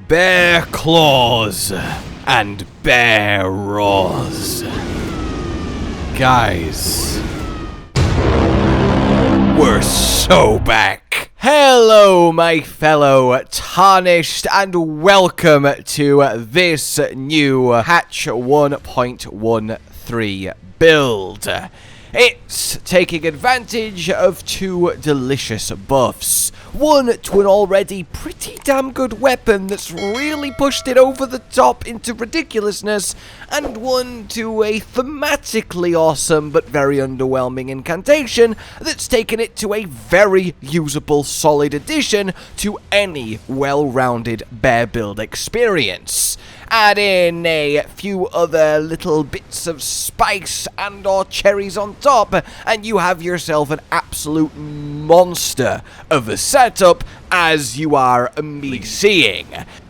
Bear claws and bear roars. Guys, we're so back. Hello, my fellow Tarnished, and welcome to this new patch 1.13 build. It's taking advantage of two delicious buffs. One to an already pretty damn good weapon that's really pushed it over the top into ridiculousness, and one to a thematically awesome but very underwhelming incantation that's taken it to a very usable solid addition to any well-rounded bear build experience. Add in a few other little bits of spice and or cherries on top, and you have yourself an absolute monster of a setup, as you are immediately seeing.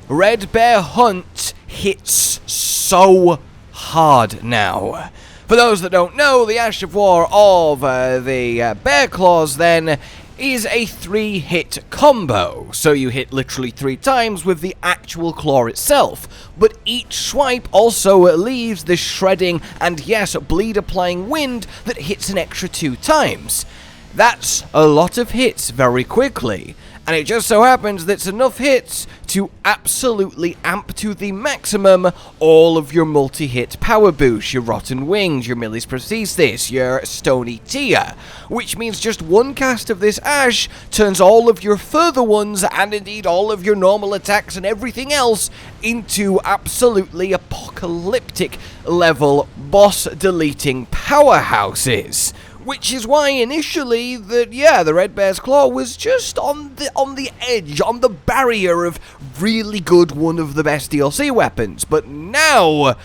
Red Bear Hunt hits so hard now. For those that don't know, the Ash of War of the Bear Claws then is a 3-hit combo, so you hit literally 3 times with the actual claw itself, but each swipe also leaves this shredding and yes, bleed applying wind that hits an extra 2 times. That's a lot of hits very quickly, and it just so happens that's enough hits to absolutely amp to the maximum all of your multi-hit power boosts, your Rotten Wings, your Millis Prosthesis, your Stony Tia, which means just one cast of this Ash turns all of your further ones, and indeed all of your normal attacks and everything else, into absolutely apocalyptic level boss deleting powerhouses. Which is why initially the Red Bear's Claw was just on the edge, on the barrier of really good, one of the best DLC weapons. But now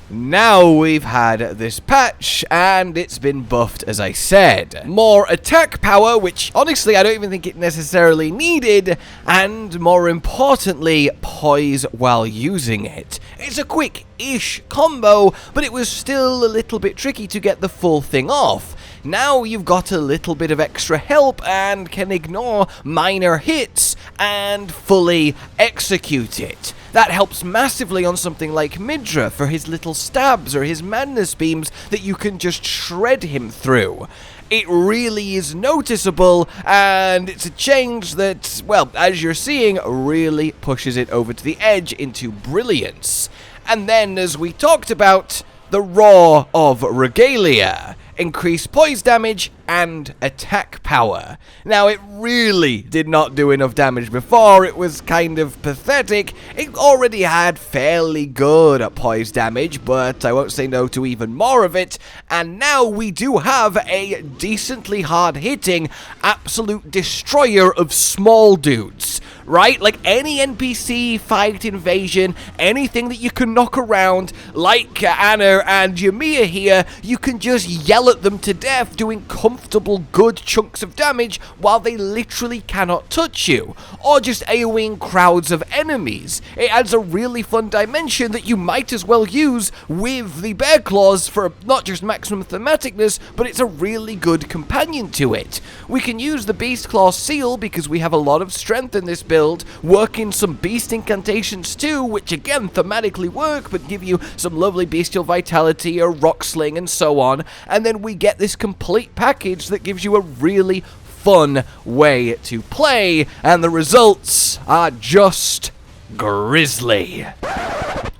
we've had this patch, and it's been buffed, as I said. More attack power, which honestly I don't even think it necessarily needed, and more importantly, poise while using it. It's a quick-ish combo, but it was still a little bit tricky to get the full thing off. Now you've got a little bit of extra help and can ignore minor hits and fully execute it. That helps massively on something like Midra for his little stabs or his madness beams that you can just shred him through. It really is noticeable, and it's a change that, well, as you're seeing, really pushes it over to the edge into brilliance. And then, as we talked about, the Roar of Rugalea. Increased poise damage and attack power. Now, it really did not do enough damage before. It was kind of pathetic. It already had fairly good poise damage, but I won't say no to even more of it. And now we do have a decently hard-hitting absolute destroyer of small dudes. Right? Like any NPC, fight, invasion, anything that you can knock around, like Anna and Yamiya here, you can just yell at them to death, doing comfortable, good chunks of damage while they literally cannot touch you, or just AoEing crowds of enemies. It adds a really fun dimension that you might as well use with the Bear Claws for not just maximum thematicness, but it's a really good companion to it. We can use the Beast Claw Seal because we have a lot of strength in this build, work in some beast incantations too, which again thematically work but give you some lovely bestial vitality or rock sling and so on, and then we get this complete package that gives you a really fun way to play, and the results are just grisly.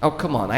Oh, come on,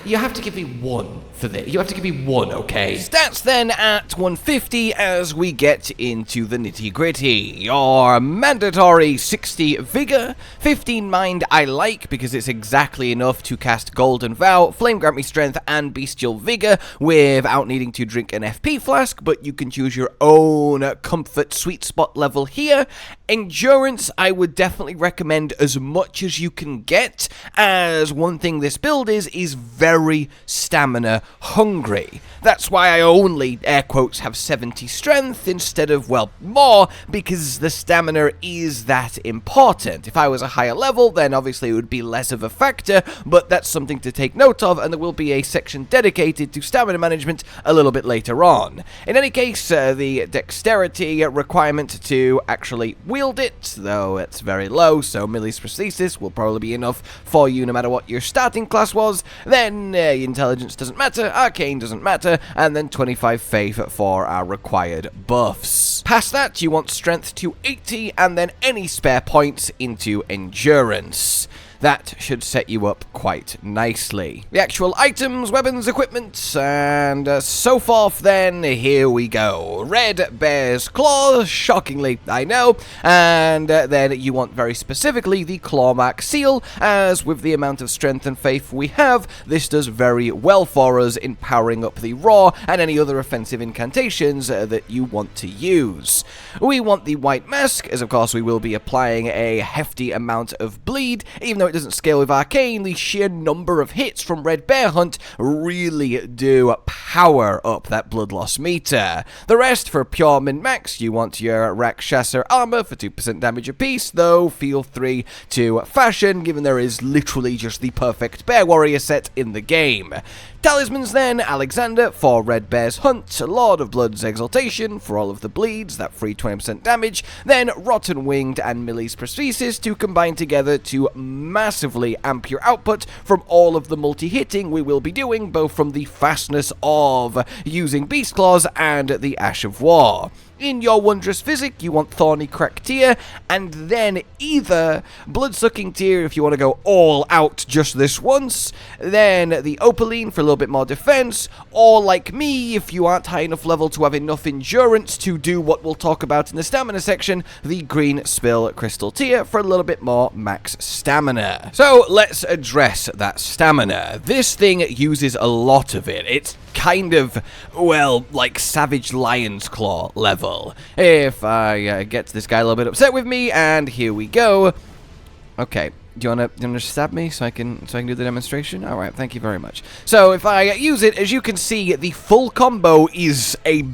you have to give me one for this. You have to give me one, okay? Stats then at 150 as we get into the nitty-gritty. Your mandatory 60 Vigor, 15 Mind I like because it's exactly enough to cast Golden Vow, Flame Grant Me Strength, and Bestial Vigor without needing to drink an FP flask, but you can choose your own comfort sweet spot level here. Endurance, I would definitely recommend as much as you can get, as one thing thing this build is very stamina hungry. That's why I only, air quotes, have 70 strength instead of, well, more, because the stamina is that important. If I was a higher level, then obviously it would be less of a factor, but that's something to take note of, and there will be a section dedicated to stamina management a little bit later on. In any case, the dexterity requirement to actually wield it, though it's very low, so Millie's prosthesis will probably be enough for you no matter what your starting class was. Then intelligence doesn't matter, arcane doesn't matter, and then 25 faith for our required buffs. Past that, you want strength to 80, and then any spare points into endurance. That should set you up quite nicely. The actual items, weapons, equipment, and so forth, then here we go. Red Bear's Claw, shockingly, I know, and then you want very specifically the Clawmark Seal, as with the amount of strength and faith we have, this does very well for us in powering up the Raw and any other offensive incantations that you want to use. We want the White Mask, as of course we will be applying a hefty amount of bleed, even though it doesn't scale with arcane. The sheer number of hits from Red Bear Hunt really do power up that blood loss meter. The rest, for pure min-max, you want your Rakshasa armor for 2% damage apiece, though feel free to fashion, given there is literally just the perfect bear warrior set in the game. Talismans then, Alexander for Red Bear's Hunt, Lord of Blood's Exaltation for all of the bleeds, that free 20% damage, then Rotten Winged and Millie's Prosthesis to combine together to massively amp your output from all of the multi-hitting we will be doing, both from the fastness of using Beast Claws and the Ash of War. In your Wondrous Physic, you want Thorny Crack Tear, and then either Blood-Sucking Tear if you want to go all out just this once, then the Opaline for a little bit more defense, or like me, if you aren't high enough level to have enough endurance to do what we'll talk about in the stamina section, the Green Spill Crystal Tear for a little bit more max stamina. So let's address that stamina. This thing uses a lot of it. It's kind of, well, like Savage Lion's Claw level. If I get this guy a little bit upset with me, and here we go. Okay, do you wanna stab me so I can do the demonstration? All right, thank you very much. So if I use it, as you can see, the full combo is a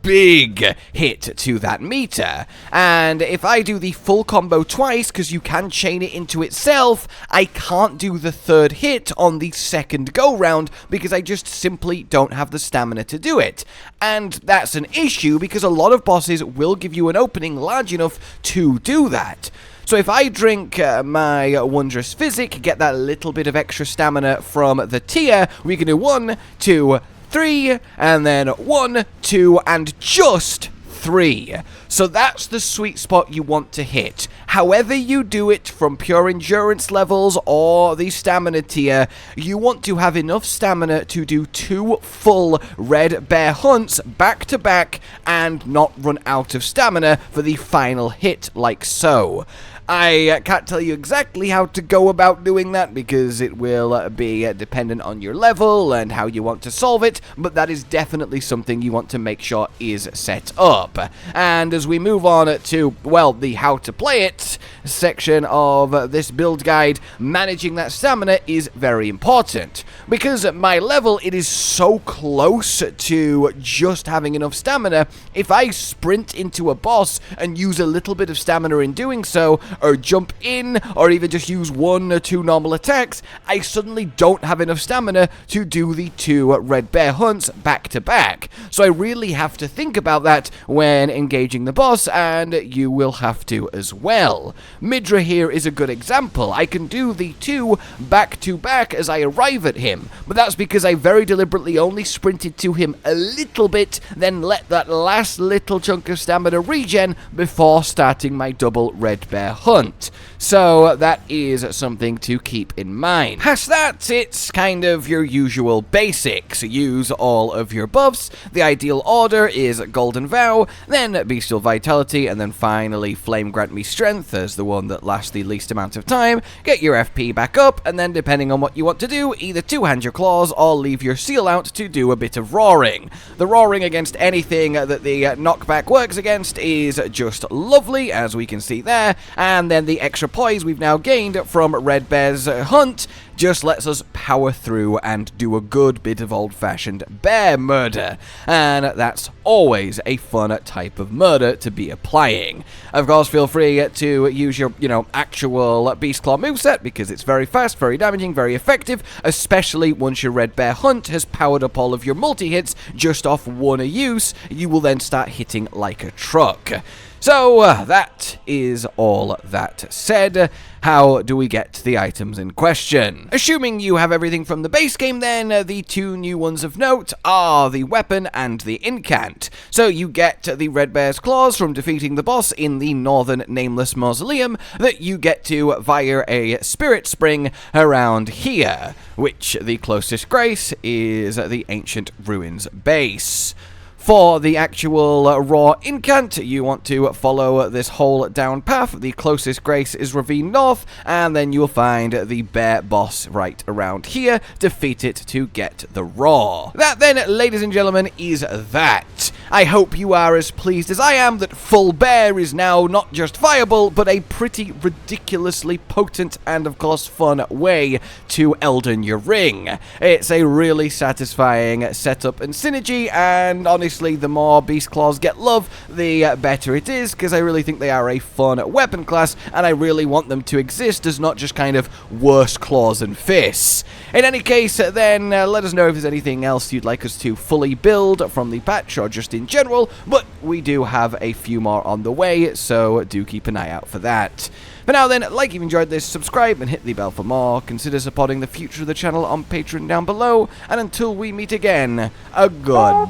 big hit to that meter, and if I do the full combo twice, because you can chain it into itself, I can't do the third hit on the second go round because I just simply don't have the stamina to do it. And that's an issue because a lot of bosses will give you an opening large enough to do that. So if I drink my Wondrous Physic, get that little bit of extra stamina from the tier, we can do 1, 2, 3, and then 1, 2, and just 3. So that's the sweet spot you want to hit. However you do it, from pure endurance levels or the stamina tier, you want to have enough stamina to do 2 full Red Bear Hunts back to back and not run out of stamina for the final hit like so. I can't tell you exactly how to go about doing that because it will be dependent on your level and how you want to solve it, but that is definitely something you want to make sure is set up. And as we move on to, well, the how to play it section of this build guide, managing that stamina is very important. Because at my level, it is so close to just having enough stamina, if I sprint into a boss and use a little bit of stamina in doing so, or jump in, or even just use 1 or 2 normal attacks, I suddenly don't have enough stamina to do the 2 Red Bear Hunts back to back. So I really have to think about that when engaging the boss, and you will have to as well. Midra here is a good example. I can do the 2 back to back as I arrive at him, but that's because I very deliberately only sprinted to him a little bit, then let that last little chunk of stamina regen before starting my double Red Bear Hunt. So that is something to keep in mind. Past that, it's kind of your usual basics. Use all of your buffs. The ideal order is Golden Vow, then Bestial Vitality, and then finally Flame Grant Me Strength as the one that lasts the least amount of time. Get your FP back up, and then depending on what you want to do, either two-hand your claws or leave your seal out to do a bit of roaring. The roaring against anything that the knockback works against is just lovely, as we can see there, and then the extra poise we've now gained from Red Bear's Hunt just lets us power through and do a good bit of old-fashioned bear murder, and that's always a fun type of murder to be applying. Of course, feel free to use your, actual Beast Claw moveset, because it's very fast, very damaging, very effective, especially once your Red Bear Hunt has powered up all of your multi-hits just off one use. You will then start hitting like a truck. So, that is all that said. How do we get the items in question? Assuming you have everything from the base game, then, the two new ones of note are the weapon and the incant. So you get the Red Bear's Claws from defeating the boss in the Northern Nameless Mausoleum that you get to via a Spirit Spring around here, which the closest grace is the Ancient Ruins base. For the actual raw incant, you want to follow this whole down path. The closest grace is Ravine North, and then you'll find the bear boss right around here. Defeat it to get the raw. That then, ladies and gentlemen, is that. I hope you are as pleased as I am that full bear is now not just viable, but a pretty ridiculously potent and, of course, fun way to Elden your ring. It's a really satisfying setup and synergy, and honestly, the more Beast Claws get love, the better it is, because I really think they are a fun weapon class, and I really want them to exist as not just kind of worse claws and fists. In any case, then, let us know if there's anything else you'd like us to fully build from the patch, or just in general, but we do have a few more on the way, so do keep an eye out for that. For now then, like if you enjoyed this, subscribe and hit the bell for more. Consider supporting the future of the channel on Patreon down below. And until we meet again, a goodbye.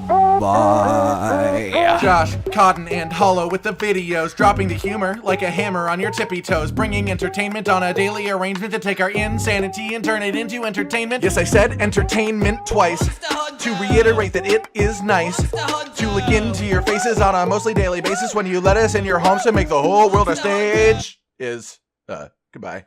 Josh, Cotton, and Hollow with the videos, dropping the humor like a hammer on your tippy toes, bringing entertainment on a daily arrangement to take our insanity and turn it into entertainment. Yes, I said entertainment twice, to reiterate that it is nice to look into your faces on a mostly daily basis when you let us in your homes to make the whole world a stage. Goodbye.